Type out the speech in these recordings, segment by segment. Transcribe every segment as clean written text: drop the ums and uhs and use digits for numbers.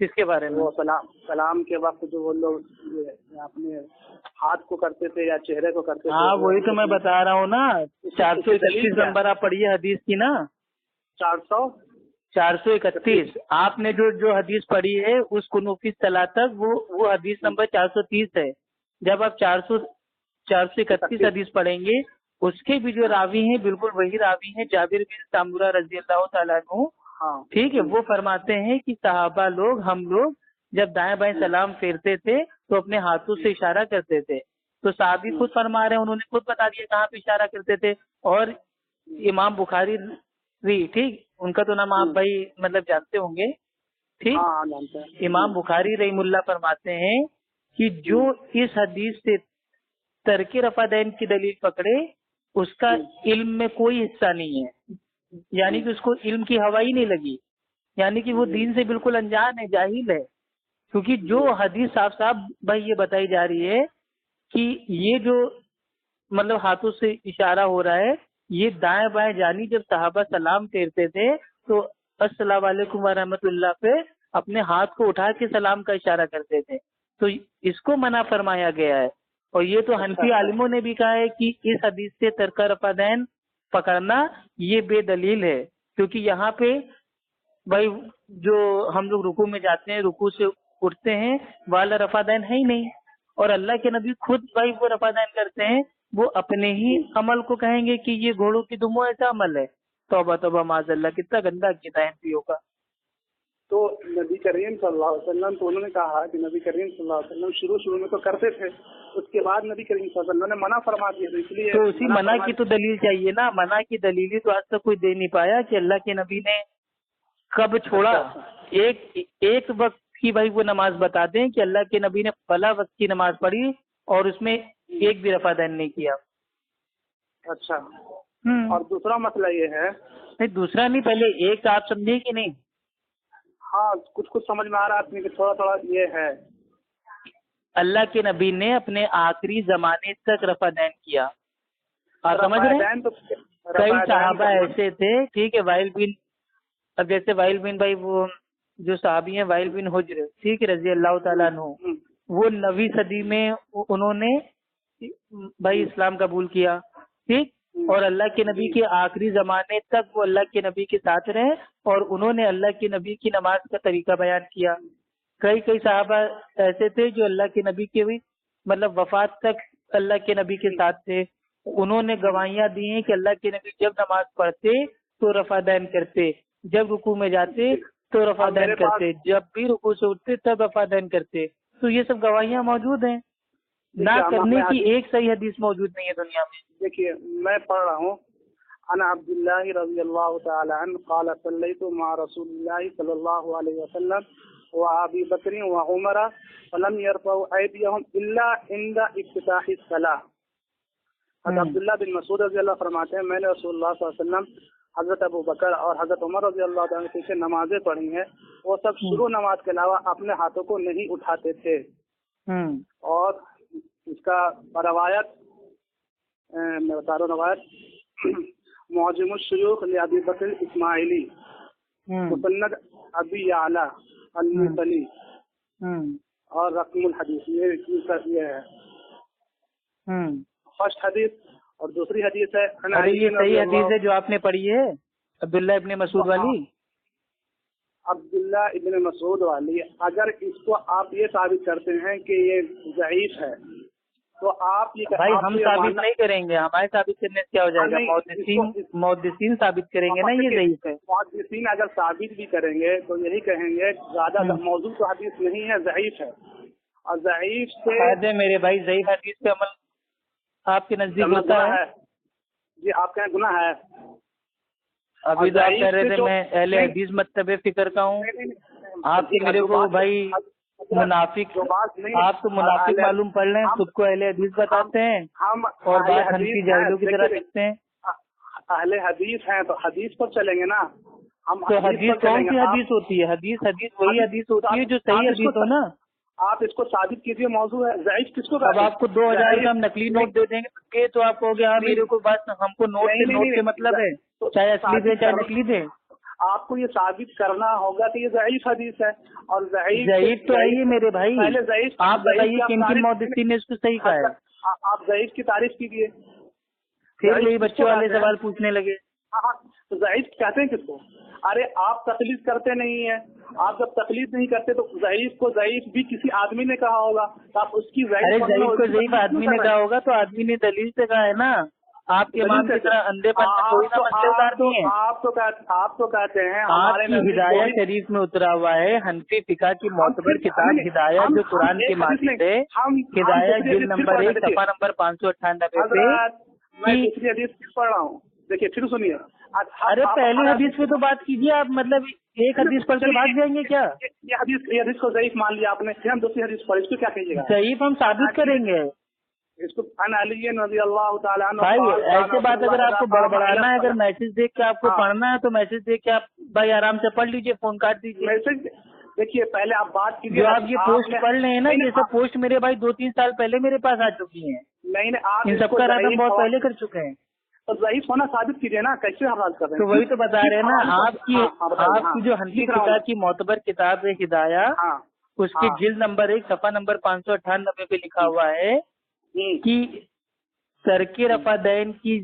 کس کے بارے میں؟ وہ سلام کے وقت جو وہ لوگ اپنے ہاتھ کو کرتے تھے یا چہرے کو کرتے تھے. ہاں وہی تو میں بتا رہا ہوں نا. 431 نمبر آپ پڑھیے حدیث کی نا. 431 آپ نے جو حدیث پڑھی ہے اس قنوفی صلاح تک وہ حدیث نمبر 430 ہے. جب آپ 431 حدیث پڑھیں گے اس کے بھی جو راوی ہیں بالکل وہی راوی ہیں جابر بن سمرہ رضی اللہ تعالیٰ عنہ. ٹھیک ہے. وہ فرماتے ہیں کہ صحابہ لوگ ہم لوگ جب دائیں بائیں سلام پھیرتے تھے تو اپنے ہاتھوں سے اشارہ کرتے تھے. تو صحابی خود فرما رہے ہیں, انہوں نے خود بتا دیا کہاں پہ اشارہ کرتے تھے. اور امام بخاری بھی, ٹھیک, ان کا تو نام آپ بھائی مطلب جانتے ہوں گے, ٹھیک. امام بخاری رحم اللہ فرماتے ہیں کہ جو اس حدیث سے ترک رفع دین کی دلیل پکڑے اس کا علم میں کوئی حصہ نہیں ہے, یعنی کہ اس کو علم کی ہوا ہی نہیں لگی, یعنی کہ وہ دین سے بالکل انجان ہے, جاہل ہے. کیونکہ جو حدیث صاف صاف بھائی یہ بتائی جا رہی ہے کہ یہ جو مطلب ہاتھوں سے اشارہ ہو رہا ہے یہ دائیں بائیں جانی جب صحابہ سلام پھیرتے تھے تو السلام علیکم ورحمۃ اللہ پہ اپنے ہاتھ کو اٹھا کے سلام کا اشارہ کرتے تھے. تو اس کو منع فرمایا گیا ہے. اور یہ تو حنفی عالموں نے بھی کہا ہے کہ اس حدیث سے ترک رفع دین پکڑنا یہ بے دلیل ہے, کیونکہ یہاں پہ بھائی جو ہم لوگ رکوع میں جاتے ہیں رکوع سے اٹھتے ہیں والا رفع دین ہے ہی نہیں, اور اللہ کے نبی خود بھائی وہ رفع دین کرتے ہیں, وہ اپنے ہی عمل کو کہیں گے کہ یہ گھوڑوں کی دموں ایسا عمل ہے. توبہ توبہ معاذ اللہ, کتنا گندا عقیدہ ہے انفیوں کا. تو نبی کریم صلی اللہ علیہ وسلم تو انہوں نے کہا کہ نبی کریم صلی اللہ علیہ وسلم شروع میں تو کرتے تھے, اس کے بعد نبی کریم صلی اللہ علیہ وسلم نے منع فرما دیا. اس لیے تو اسی منع کی تو دلیل چاہیے نا. منع کی دلیل ہی تو آج تک کوئی دے نہیں پایا کہ اللہ کے نبی نے کب چھوڑا. ایک وقت کی بھائی وہ نماز بتا دیں کہ اللہ کے نبی نے فلاں وقت کی نماز پڑھی اور اس میں ایک بھی رفع دین نہیں کیا. اچھا. اور دوسرا مسئلہ یہ ہے, نہیں دوسرا نہیں, پہلے ایک آپ سمجھے کہ نہیں؟ ہاں کچھ سمجھ میں آ رہا ہے کہ تھوڑا یہ ہے. اللہ کے نبی نے اپنے آخری زمانے تک رفع دین کیا. آپ سمجھ رہے ہیں؟ کئی صحابہ ایسے تھے, ٹھیک ہے, وائل بن, اب جیسے وائل بن بھائی وہ جو صحابی ہیں وائل بن حجر, ٹھیک ہے, رضی اللہ تعالیٰ عنہ, وہ 9ویں صدی میں انہوں نے بھائی اسلام قبول کیا, ٹھیک, اور اللہ کے نبی کے آخری زمانے تک وہ اللہ کے نبی کے ساتھ رہے اور انہوں نے اللہ کے نبی کی نماز کا طریقہ بیان کیا. کئی صحابہ ایسے تھے جو اللہ کے نبی کے بھی مطلب وفات تک اللہ کے نبی کے ساتھ تھے. انہوں نے گواہیاں دی ہیں کہ اللہ کے نبی جب نماز پڑھتے تو رفع دین کرتے, جب رکوع میں جاتے تو رفع دین کرتے, جب بھی رکوع سے اٹھتے تب رفع دین کرتے. تو یہ سب گواہیاں موجود ہیں. نہ کرنے کی ایک صحیح حدیث موجود نہیں ہے دنیا میں. دیکھیے میں پڑھ رہا ہوں, انا عبداللہ رضی اللہ تعالی عنہ قال صلیت مع رسول اللہ صلی اللہ علیہ وسلم وابی بکر وعمر فلم يرفعوا ایدیہم الا عند افتتاح الصلاۃ. حضرت عبداللہ بن مسعود رضی اللہ فرماتے ہیں میں نے رسول اللہ صلی اللہ علیہ وسلم, حضرت ابو بکر اور حضرت عمر رضی اللہ عنہ سے نمازیں پڑھی ہیں, وہ سب شروع نماز کے علاوہ اپنے ہاتھوں کو نہیں اٹھاتے تھے. اور اس کا روایت میں بتا رہا ہوں, روایت معجم الشیوخ لابی بکر اسماعیلی, مسند ابی یعلا الموصلی اور رقم الحدیث, یہ ہے فرسٹ حدیث. اور دوسری حدیث ہے, یہ صحیح حدیث ہے جو آپ نے پڑھی ہے عبداللہ ابن مسعود والی. عبداللہ ابن مسعود والی, اگر اس کو آپ یہ ثابت کرتے ہیں کہ یہ ضعیف ہے تو آپ یہ بھائی ہم ثابت نہیں کریں گے, ہمارے ثابت کرنے سے کیا ہو جائے گا, محدثین ثابت کریں گے نا یہ ضعیف ہے. محدثین اگر ثابت بھی کریں گے تو یہی کہیں گے زیادہ موضوع تو حدیث نہیں ہے, ضعیف ہے. اور ضعیف سے میرے بھائی ضعیف حدیث پہ عمل آپ کے نزدیک ہوتا ہے؟ جی آپ کا گناہ ہے. ابھی تو آپ کہہ رہے تھے میں اہل حدیث مکتب فکر کا ہوں, آپ میرے کو بھائی منافق, آپ تو منافق معلوم پڑ رہے ہیں, خود کو اہل حدیث بتاتے ہیں اور بات حنفی جاہلوں کی طرح دیکھتے ہیں. اہل حدیث ہیں تو حدیث پر چلیں گے نا. ہم تو حدیث کون سی حدیث ہوتی ہے؟ حدیث وہی حدیث ہوتی ہے جو صحیح حدیث ہو نا. آپ اس کو ثابت کیجیے, موضوع ہے ضعیف کس کو. اب آپ کو 2000 کا ہم نقلی نوٹ دے دیں گے تو آپ کہو گے ہاں میرے کو بس ہم کو نوٹ سے مطلب ہے, چاہے اصلی دے چاہے نقلی دے. آپ کو یہ ثابت کرنا ہوگا کہ یہ ضعیف حدیث ہے، اور ضعیف تو ہے یہ میرے بھائی. پہلے ضعیف آپ بتائیے کن کن محدثین نے اس کو صحیح کہا ہے؟ آپ ضعیف کی تعریف کیجیے. پھر یہی بچوں والے سوال پوچھنے لگے. ہاں تو ضعیف کہتے ہیں کس کو؟ ارے آپ تقلید کرتے نہیں ہیں. آپ جب تقلید نہیں کرتے تو ضعیف کو ضعیف بھی کسی آدمی نے کہا ہوگا، تو آپ اس کی ضعیف کو ضعیف آدمی نے کہا ہوگا تو آدمی نے دلیل سے کہا ہے نا. آپ کے امام کی طرح اندھے پن میں کوئی نہ مسئلہ نہیں ہے. آپ تو کہتے ہیں آپ کی ہدایہ شریف میں اترا ہوا ہے حنفی فقہ کی معتبر کتاب ہدایہ جو قرآن کے مانند ہے. ہدایہ جلد نمبر 1 صفحہ نمبر 598 پہ. میں دوسری حدیث پڑھ رہا ہوں، دیکھیے پھر سنیے. ارے پہلی حدیث پہ تو بات کیجیے آپ، مطلب ایک حدیث پڑھ کے بھاگ جائیں گے کیا؟ یہ حدیث کو ضعیف مان لیا آپ نے، پھر ہم دوسری حدیث پڑھ، اس کو کیا کہیے گا؟ ضعیف ہم ثابت کریں گے اس کو. علی رضی اللہ تعالیٰ عنہ. بھائی ایسے بات اگر آپ کو بڑبڑانا ہے، اگر میسج دیکھ کے آپ کو پڑھنا ہے تو میسج دیکھ کے آپ بھائی آرام سے پڑھ لیجیے، فون کاٹ دیجیے. میسج دیکھیے پہلے آپ بات کیجیے. جو آپ یہ پوسٹ پڑھ رہے ہیں نا، یہ سب پوسٹ میرے بھائی 2-3 سال پہلے میرے پاس آ چکی ہیں. نہیں آپ ان سب کا رد ہم بہت پہلے کر چکے ہیں. تو ضعیف ہونا ثابت کیجیے نا، کیسے حوالہ کر رہے ہیں؟ تو وہی تو بتا رہے ہیں نا. آپ کی جو حنفی فقہ کی معتبر کتاب ہے ہدایہ، اس کے جلد نمبر 1 صفحہ نمبر 598 پہ لکھا ہوا ہے کہ ترک رفع دین کی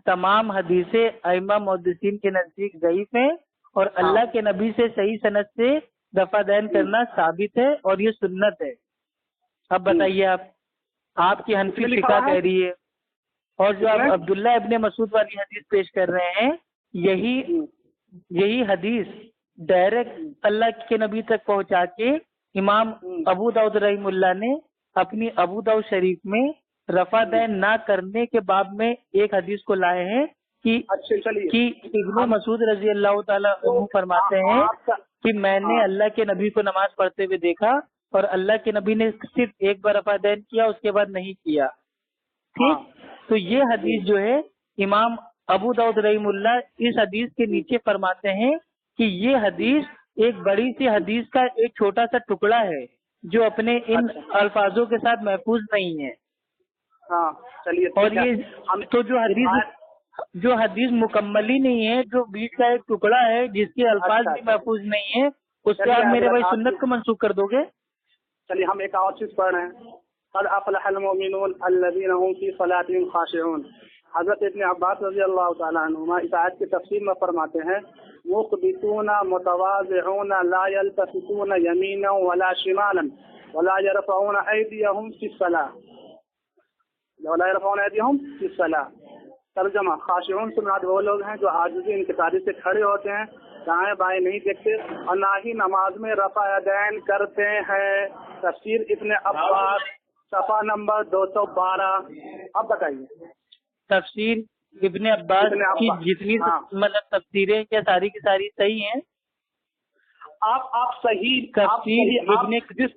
تمام حدیثیں ائمہ محدثین کے نزدیک ضعیف ہیں، اور اللہ کے نبی سے صحیح سند سے رفع دین کرنا ثابت ہے اور یہ سنت ہے. اب بتائیے آپ کی حنفی فقہ کہہ رہی ہے، اور جو آپ عبداللہ ابن مسعود والی حدیث پیش کر رہے ہیں، یہی حدیث ڈائریکٹ اللہ کے نبی تک پہنچا کے امام ابو داؤد رحمہ اللہ نے اپنی ابو داؤد شریف میں رفع دین نہ کرنے کے باب میں ایک حدیث کو لائے ہیں کہ ابن مسعود رضی اللہ تعالیٰ عنہ فرماتے ہیں کہ میں نے اللہ کے نبی کو نماز پڑھتے ہوئے دیکھا، اور اللہ کے نبی نے صرف ایک بار رفع دین کیا، اس کے بعد نہیں کیا. ٹھیک. تو یہ حدیث جو ہے امام ابو داؤد رحمہ اللہ اس حدیث کے نیچے فرماتے ہیں کہ یہ حدیث ایک بڑی سی حدیث کا ایک چھوٹا سا ٹکڑا ہے جو اپنے ان الفاظوں کے ساتھ محفوظ نہیں ہے. اور یہ تو جو حدیث مکمل ہی نہیں ہے، جو بیچ کا ایک ٹکڑا ہے جس کے الفاظ بھی محفوظ نہیں ہے، اس سے آپ میرے بھائی سنت کو منسوخ کر دو گے. چلیے ہم ایک اور چیز پڑھ رہے ہیں. قد افلح المؤمنون الذين هم في صلاتهم خاشعون. حضرت ابن عباس رضی اللہ تعالیٰ عنہما اس آیت کی تفسیر میں فرماتے ہیں مخبتون متواضعون لا يلتفتون يمينا ولا شمالا ولا يرفعون ايديهم في الصلاة. ترجمہ: خاشعون سے مراد وہ لوگ ہیں جو عاجزی انکساری سے کھڑے ہوتے ہیں، دائیں بائیں نہیں دیکھتے، اور نہ ہی نماز میں رفع دین کرتے ہیں. تفسیر ابن عباس صفحہ نمبر 212. اب بتائیے تفسیر ابن عباس کی جتنی مطلب تفسیریں کیا ساری کی ساری صحیح ہیں؟ آپ صحیح تفسیر ابن کثیر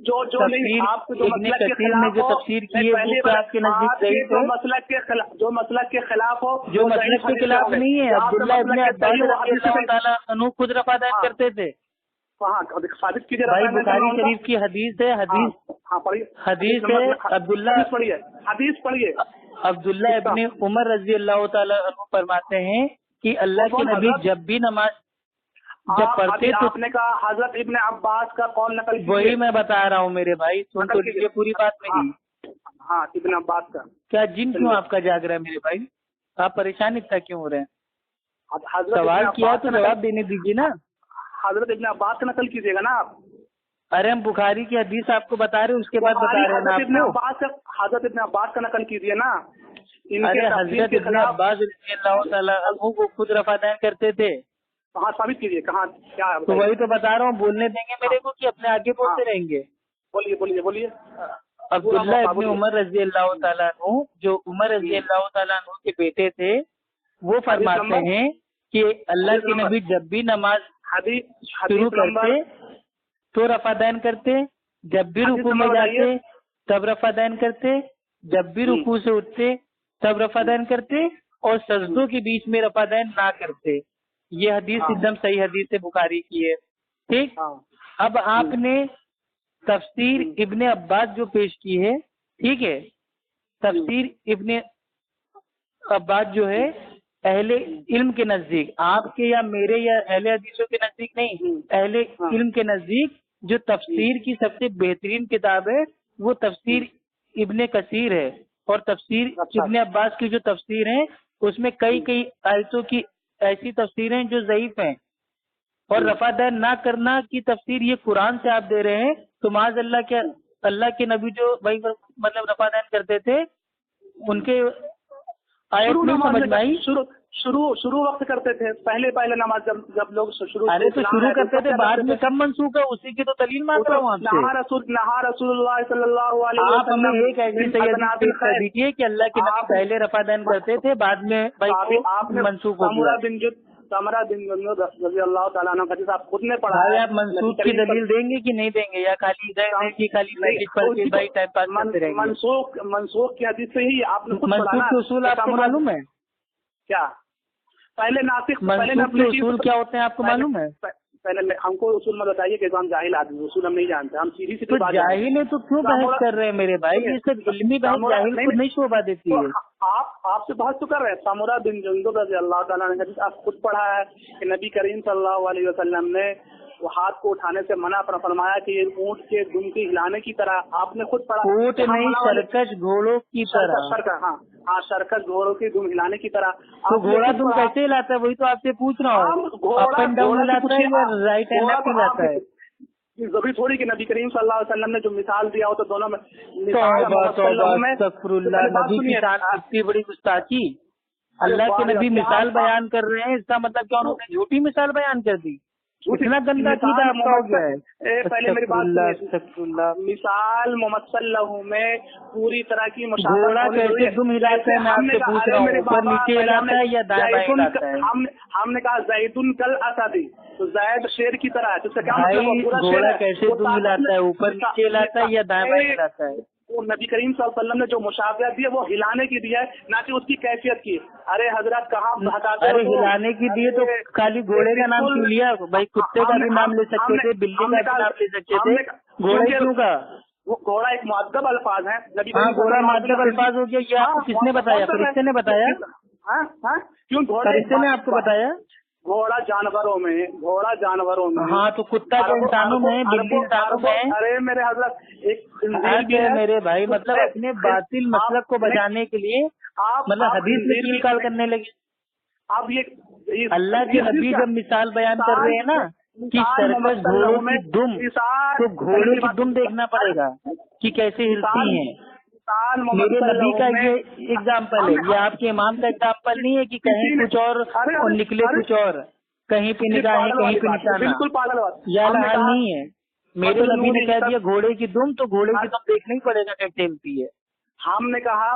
نے جو تفسیر کی ہے وہ آپ کے نزدیک صحیح ہے؟ جو مسلک کے خلاف ہو، جو مسلک کے خلاف نہیں ہے. عبداللہ ابن عباس رضی اللہ تعالیٰ عنہ خود رفع دین کرتے تھے. ثابت کیجیے. بھائی بخاری شریف کی حدیث ہے، حدیث ہے حدیث پڑھیے. عبداللہ ابن عمر رضی اللہ تعالیٰ عنہ فرماتے ہیں کہ اللہ کے نبی جب بھی نماز جب پڑھتے تو آپ نے کہا حضرت ابن عباس کا قول نقل کیجیے. وہی میں بتا رہا ہوں میرے بھائی، سن تو لیجیے پوری بات میری. ہاں ابن عباس کا. کیا جن کیوں آپ کا جاگ رہا ہے میرے بھائی؟ آپ پریشان اتنا کیوں ہو رہے ہیں؟ سوال کیا تو جواب دینے دیجیے نا. حضرت ابن عباس کا نقل کیجیے گا نا آپ. ارے ہم بخاری کی حدیث آپ کو بتا رہے ہیں، اس کے بعد بتا رہے ہیں حضرت ابن عباس کا نقل کیجیے نا. ارے حضرت ابن عباس رضی اللہ تعالیٰ عنہ وہ خود رفع دین کرتے تھے. کہاں ثابت کیجیے، کہاں کیا ہے؟ تو وہی تو بتا رہا ہوں. بولنے دیں گے میرے کو کہ اپنے آگے بولتے رہیں گے؟ بولیے. عبداللہ ابن عمر رضی اللہ تعالیٰ عنہ جو عمر رضی اللہ تعالیٰ عنہ کے بیٹے تھے، وہ فرماتے ہیں کہ اللہ کے نبی جب بھی نماز شروع کرتے تو رفع دین کرتے، جب بھی رکوع میں جاتے تب رفع دین کرتے، جب بھی رکوع سے اٹھتے تب رفع دین کرتے، اور سجدوں کے بیچ میں رفع دین نہ کرتے. یہ حدیث ایک دم صحیح حدیث ہے، بخاری کی ہے. ٹھیک. اب آپ نے تفسیر ابن عباس جو پیش کی ہے، ٹھیک ہے، تفسیر ابن عباس جو ہے اہل علم کے نزدیک، آپ کے یا میرے یا اہل حدیثوں کے نزدیک نہیں، اہل علم کے نزدیک جو تفسیر کی سب سے بہترین کتاب ہے وہ تفسیر ابن کثیر ہے، اور تفسیر ابن عباس کی جو تفسیر ہیں اس میں کئی آیتوں کی ایسی تفسیریں جو ضعیف ہیں، اور رفع دین نہ کرنا کی تفسیر یہ قرآن سے آپ دے رہے ہیں، تو معاذ اللہ کے اللہ کے نبی جو بھائی مطلب رفع دین کرتے تھے ان کے آیت نہیں سمجھ میں آئی؟ شروع وقت کرتے تھے، پہلے نماز جب لوگ شروع کرتے تھے، بعد میں کب منسوخ ہے؟ اسی کی تو دلیل مانگ رہا ہوں آپ سے۔ نہا رسول اللہ صلی اللہ علیہ وسلم، آپ ہمیں ایک ایسی صحیح پیش کر دیجیے کہ اللہ کے نبی پہلے رفع دین کرتے تھے، بعد میں منسوخ ہو گیا۔ سمرہ بن جندب رضی اللہ تعالیٰ عنہ کا حدیث آپ خود نے پڑھا ہے، آپ منسوخ کی دلیل دیں گے کہ نہیں دیں گے، یا منسوخ کی حدیث سے ہی آپ نے منسوخ کے اصول آپ کو معلوم ہے کیا؟ پہلے ناسخ منسوخ کے اصول کیا ہوتے ہیں آپ کو معلوم ہے؟ پہلے ہم کو اصول میں بتائیے کہ ہم جاہل آدمی، اصول ہم نہیں جانتے، ہم سیدھی سی بات جاہل ہے تو کیوں بحث کر رہے ہیں میرے بھائی؟ یہ سب علمی بحث جاہل کو نہیں شوبھا دیتی ہے۔ آپ سے بحث تو کر رہے ہیں۔ سمرہ بن جندب رضی اللہ تعالیٰ نے آپ خود پڑھا ہے کہ نبی کریم صلی اللہ علیہ وسلم نے وہ ہاتھ کو اٹھانے سے منع فرمایا کہ یہ اونٹ کے دم کے ہلانے کی طرح، آپ نے خود پڑھا۔ اونٹ نہیں، سرکش گھوڑوں کی طرح۔ ہاں سرکش گھوڑوں کے دم ہلانے کی طرح۔ تو گھوڑا دم کیسے ہلاتا ہے؟ وہی تو آپ سے پوچھ رہا ہوں، اپ اینڈ ڈاؤن ہلاتا ہے یا رائٹ اینڈ لیفٹ ہلاتا ہے؟ ضروری تھوڑی کہ نبی کریم صلی اللہ علیہ وسلم نے جو مثال دیا ہو تو دونوں میں استغفر اللہ، نبی کی شان اتنی بڑی گستاخی، اللہ کے نبی مثال بیان کر رہے ہیں، اس کا مطلب کیا انہوں نے جھوٹی مثال بیان کر دی؟ اتنا گندا عقیدہ آپ کا ہو گیا ہے۔ پہلے میری بات، مثال ممثل لہو میں پوری طرح کی مشابہت، گھوڑا کیسے دم ہلاتا ہے میں آپ سے پوچھ رہا ہوں، اوپر نیچے ہلاتا ہے یا دائیں بائیں ہلاتا ہے؟ ہم نے کہا زیدن کل اسدی، تو زید شیر کی طرح ہے، تو اس کا کیا مطلب؟ گھوڑا کیسے دم ہلاتا ہے؟ اوپر نیچے ہلاتا ہے یا دائیں بائیں ہلاتا ہے؟ وہ نبی کریم صلی اللہ علیہ وسلم نے جو مشابہت دی ہے وہ ہلانے کی دی ہے، نہ کہ اس کی کیفیت کی۔ ارے حضرت کہاں بتاتے؟ ارے ہلانے کی دی تو خالی گھوڑے کا نام کیوں لیا بھائی؟ کتے کا بھی نام لے سکتے تھے، بلی کا بھی نام لے سکتے تھے، گھوڑے کیوں کا؟ وہ گھوڑا ایک مؤدب الفاظ ہے، گھوڑا مؤدب الفاظ ہو گیا، یہ آپ کو کس نے بتایا؟ فرشتے نے بتایا؟ کیوں گھوڑا؟ فرشتے نے آپ کو بتایا؟ گھوڑا جانوروں میں، ہاں تو کتا تو انسانوں میں، بلی انسانوں میں۔ ارے میرے حضرت ایک میرے بھائی مطلب اپنے باطل مسلک کو بچانے کے لیے مطلب حدیث میں کیل کال کرنے لگے۔ اب یہ اللہ کے نبی جب مثال بیان کر رہے ہیں نا کہ سرکش گھوڑوں کی دم، تو گھوڑے کی دم دیکھنا پڑے گا کہ کیسے ہلتی ہیں۔ میرے نبی کا یہ اگزامپل ہے، یہ آپ کے امام کا اگزامپل نہیں ہے کہ کہیں کچھ اور نکلے کچھ اور، کہیں پہ نگاہیں کہیں پہ نشانہ، یہ حال نہیں ہے۔ میرے نبی نے کہہ دیا گھوڑے کی دم، تو گھوڑے کی دم دیکھنا ہی پڑے گا کیسے ہلتی ہے۔ ہم نے کہا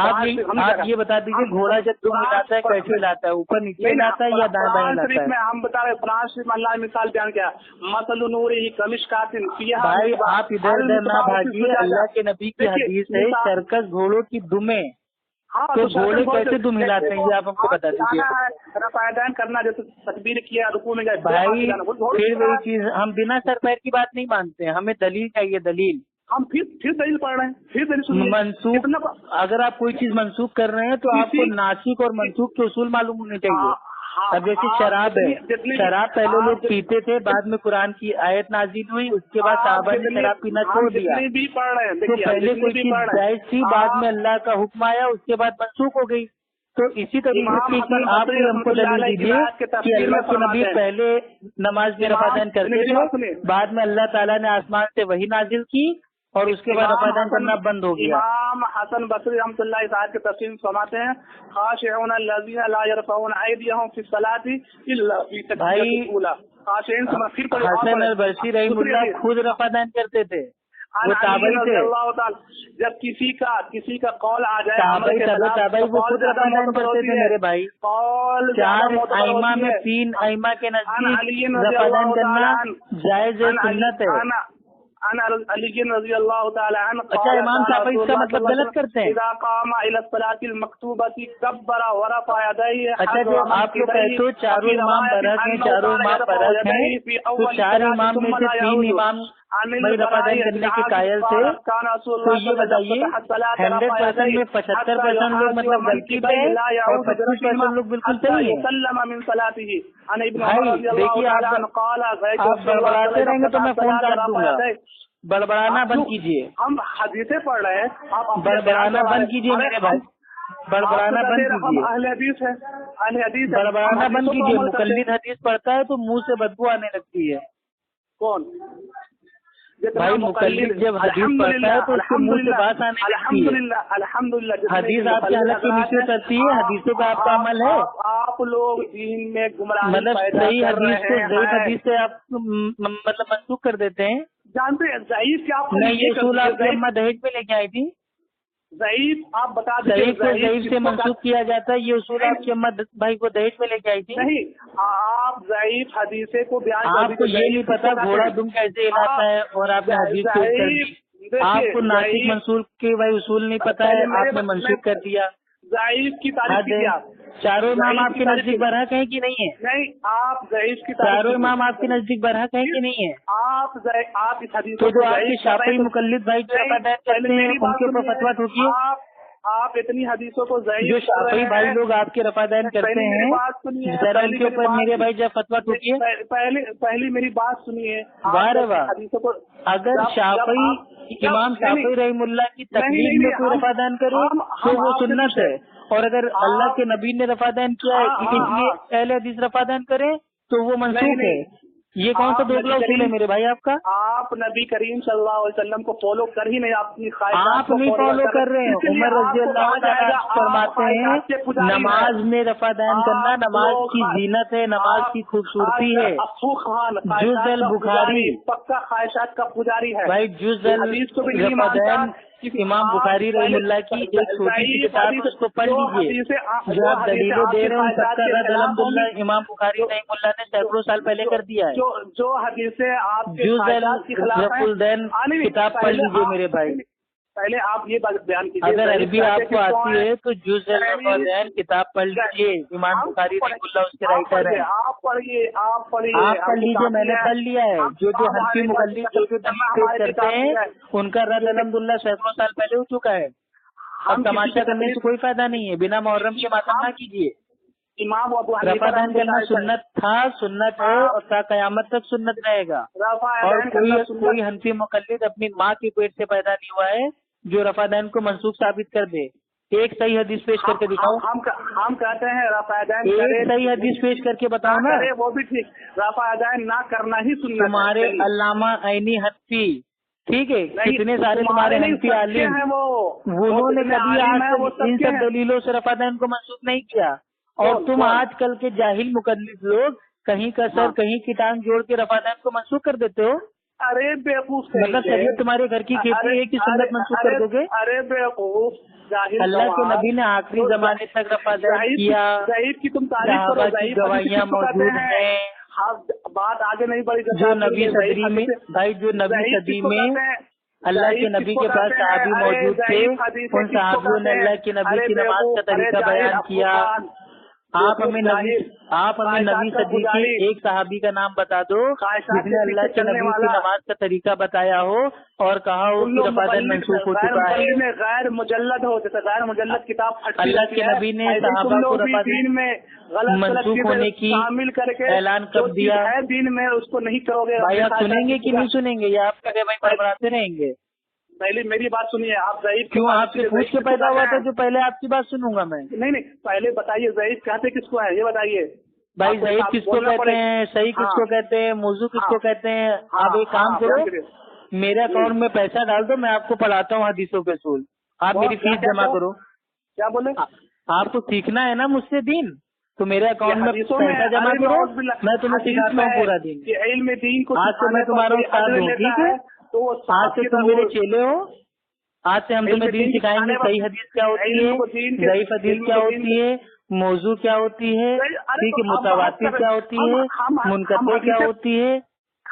آپ یہ بتا دیجیے گھوڑا جب دم ہلاتا ہے کیسے ہلاتا ہے؟ اوپر نیچے ہلاتا ہے یا دائیں بائیں ہلاتا ہے؟ ہم بتا رہے قرآن شریف میں اللہ مثال بیان کیا، مثل نوری کمشکات فیہا، بھائی آپ ادھر ادھر نہ بھاگیے، اللہ کے نبی کی حدیث ہے سرکش گھوڑوں کی دمیں، تو گھوڑے کیسے دم ہلاتے ہیں یہ آپ ہم کو بتا دیجیے۔ رفع دین کرنا، جیسے تکبیر کیا، رکوع میں گئے، بھائی پھر وہی چیز، ہم بنا سر پیر کی بات نہیں مانتے، ہمیں دلیل چاہیے، دلیل۔ ہم پھر دلیل پڑھ رہے ہیں، پھر دلیل منسوخ، اگر آپ کوئی چیز منسوخ کر رہے ہیں تو آپ کو ناسخ اور منسوخ کے اصول معلوم ہونے چاہیے۔ اب جیسے شراب ہے، شراب پہلے لوگ پیتے تھے، بعد میں قرآن کی آیت نازل ہوئی، اس کے بعد صحابہ نے شراب پینا چھوڑ دیا۔ تو پہلے کوئی چیز جائز تھی، بعد میں اللہ کا حکم آیا، اس کے بعد منسوخ ہو گئی۔ تو اسی طریقے سے آپ بھی ہم کو دلیل دیجیے کہ اللہ کے نبی پہلے نماز میں رفع دین کرتے تھے، بعد میں اللہ تعالیٰ نے آسمان سے وحی نازل کی اور اس کے بعد رفع دین کرنا بند ہو گیا۔ امام حسن بصری رحمۃ اللہ تعالی کے تفسیر فرماتے ہیں، خاشعون الذین لا يرفعون ایدیہم فی الصلاۃ الا فی تکبیرۃ الاولی۔ خاشعین سے پھر پڑھیں، حسن البصری رحمہ اللہ خود رفع دین کرتے تھے، وہ تابعی تھے۔ جب کسی کا قول آ جائے، تابعی وہ خود رفع دین کرتے تھے میرے بھائی۔ چار ائمہ میں 3 ائمہ کے نزدیک رفع دین کرنا جائز ہے، سنت ہے۔ علی رضی اللہ تعالی عنہ اچھا امام صاحب اس کا مطلب غلط کرتے ہیں. اذا قام الى الصلاة المكتوبة كبر ورفع يديه. اچھا جو آپ لوگ کہتے ہو چاروں امام برحق ہیں, چاروں امام برحق ہیں, تو چار امام میں سے 3 امام بھائی رفع دین کرنے کے قائل تھے, تو یہ بتائیے 100% میں 75% لوگ مطلب غلطی پہ اور 25% لوگ بالکل صحیح ہیں. بھائی دیکھیے آپ بڑبڑاتے رہیں گے تو میں فون کاٹ دوں گا. بڑبڑانا بند کیجیے, ہم حدیثیں پڑھ رہے ہیں, آپ بڑبڑانا بند کیجیے میرے بھائی, بڑبڑانا بند کیجیے, اہل حدیث ہے, اہل حدیث ہے. بڑبڑانا بند کیجیے. مقلد حدیث پڑھتا ہے تو منہ سے بدبو آنے لگتی ہے. کون بھائی مقلد جب حدیث پڑھتا ہے تو اس کے منہ سے بات آنے لگتی ہے. الحمدللہ حدیث آپ کے حلق کے نیچے اترتی ہے, حدیثوں کا آپ کا عمل ہے. آپ لوگ دین میں گمراہی مطلب پیدا صحیح کر رہے حدیث کو ضعیف ہیں. حدیث سے آپ مطلب منسوخ کر دیتے ہیں. جانتے ہیں ضعیف کیا آپ کو نہیں, یہ اصول آپ کی اماں دہیج میں لے کے آئی تھی. ضعیف آپ بتا دیں. ضعیف کو ضعیف سے منسوخ کیا جاتا ہے, یہ اصول آپ کی اماں بھائی کو دہیج میں لے کے آئی تھی. نہیں, آپ ضعیف حدیثیں کو بیان آپ کو یہ نہیں پتا گھوڑا دم کیسے ہلاتا ہے اور آپ نے حدیث کو کر دی. آپ کو ناسک منسوخ کے بھائی اصول نہیں پتا ہے, آپ نے منسوخ کر دیا. ضعیف کی تعریف کیا؟ چاروں امام آپ کے نزدیک برحق ہیں کہ نہیں ہے؟ نہیں, آپ ضعیف کی چاروں امام آپ کے نزدیک برحق ہیں کہ نہیں ہے؟ آپ اس حدیث تو جو آپ کے شافعی مقلد بھائی جو رفع دین کرتے ہیں ان کے اوپر فتویٰ ٹھوکیے. آپ اتنی حدیثوں کو ضعیف جو شافعی بھائی لوگ آپ کے رفع دین کرتے ہیں ذرا ان کے اوپر میرے بھائی جب فتویٰ ٹھوکیے. پہلی میری بات سنیے. واہ واہ, اگر شافعی امام شافعی رحم اللہ کی تقلید میں کوئی رفع دین کرے تو وہ سنت ہے, اور اگر اللہ کے نبی نے رفع دین کیا ہے اس لیے اہل حدیث رفع دین کرے تو وہ منسوخ ہے. یہ کون سا دوسرا اصول ہے میرے بھائی آپ کا؟ آپ نبی کریم صلی اللہ علیہ وسلم کو فالو کر ہی نہیں, اپنی آپ نہیں فالو کر رہے ہیں. عمر رضی اللہ تعالیٰ فرماتے ہیں نماز میں رفع دین کرنا نماز کی زینت ہے, نماز کی خوبصورتی ہے. جز البخاری پکا خواہشات کا پجاری ہے بھائی, جز رفع دین امام بخاری رحم اللہ کی ایک چھوٹی سی کتاب اس کو پڑھ لیجیے. جو آپ دلیلیں دے رہے ہیں ان سب کا رد الحمد للہ امام بخاری رحم اللہ نے سینکڑوں سال پہلے کر دیا ہے. جو حدیثیں آپ رف الدین کتاب پڑھ لیجیے میرے بھائی. پہلے آپ یہ بات بیان کیجیے, اگر عربی آپ کو آتی ہے تو جز رف الدین کتاب پڑھ لیجیے. امام بخاری رحم اللہ اس کے رائٹر ہیں. آپ پڑھیے, آپ پڑھ لیجیے, میں نے پڑھ لیا ہے. جو حنفی مقلد جو پیش کرتے ہیں ان کا رد الحمد للہ سینکڑوں سال پہلے ہو چکا ہے. اب تماشا کرنے سے کوئی فائدہ نہیں ہے. بنا محرم کے ماتم نہ کیجیے. امام رفع دین کرنا سنت تھا, سنت ہے اور تا قیامت تک سنت رہے گا. اور کوئی حنفی مقلد اپنی ماں کے پیٹ سے پیدا نہیں ہوا ہے جو رفع دین کو منسوخ ثابت کر دے. ایک صحیح حدیث پیش کر کے دکھاؤ. ہم کہتے ہیں رفع دین ایک صحیح حدیث پیش کر کے بتاؤ نا. وہ بھی ٹھیک, رفع دین نہ کرنا ہی سنت. تمہارے علامہ عینی حنفی, ٹھیک ہے, کتنے سارے تمہارے حنفی عالم ہیں, انہوں نے کبھی آج ان سب دلیلوں سے رفع دین کو منسوخ نہیں کیا. اور تم آج کل کے جاہل مقلد لوگ کہیں کا سر کہیں کی ٹانگ جوڑ کے رفع دین کو منسوخ کر دیتے ہو. ارے بیوقوف, مطلب شریعت تمہارے گھر کی کھیتی ہے کہ سنت منسوخ کر دو گے. ارے بیوقوف, اللہ کے نبی نے آخری زمانے تک رفع دین کیا, صحابہ کی گواہیاں موجود ہیں. بات آگے نہیں بڑھی. جو نبی صدری میں بھائی, جو نبی صدی میں اللہ کے نبی کے پاس صحابی موجود تھے, ان صحابیوں نے اللہ کے نبی کی نماز کا طریقہ بیان کیا. آپ ہمیں نبی صدی کے ایک صحابی کا نام بتا دو جس نے اللہ کے نبی کی نماز کا طریقہ بتایا ہو اور کہا ہو کہ رفع دین منسوخ ہو چکا ہے. غیر مجلد ہو, جیسے غیر مجلد کتاب اللہ کے نبی نے صحابہ کو رفع دین منسوخ ہونے کی اعلان کب دیا؟ دین میں اس کو نہیں کرو گے. بھائی آپ سنیں گے کہ نہیں سنیں گے, یا آپ کبھی بھائی بڑبڑاتے رہیں گے؟ پہلے میری بات سنیے. آپ ضعیف کیوں, آپ سے پوچھ کے پیدا ہوا تھا جو پہلے آپ کی بات سنوں گا میں؟ نہیں, پہلے بتائیے ضعیف کہتے کس کو ہے, یہ بتائیے. بھائی ضعیف کس کو کہتے ہیں, صحیح کس کو کہتے ہیں, موضوع کس کو کہتے ہیں؟ آپ ایک کام کرو, میرے اکاؤنٹ میں پیسہ ڈال دو, میں آپ کو پڑھاتا ہوں حدیثوں کے اصول. آپ میری فیس جمع کرو. کیا بولے؟ آپ کو سیکھنا ہے نا مجھ سے دین, تو میرے اکاؤنٹ میں پیسہ جمع کرو, میں تمہیں سکھاتا ہوں پورا دین. آج سے میں تمہارا استاد ہوں, ٹھیک ہے؟ آج سے تم میرے چیلے ہو. آج سے ہم تمہیں دین سکھائیں گے. صحیح حدیث کیا ہوتی ہے, ضعیف حدیث کیا ہوتی ہے, موضوع کیا ہوتی ہے, ٹھیک ہے, متواتر کیا ہوتی ہے, منقطع کیا ہوتی ہے.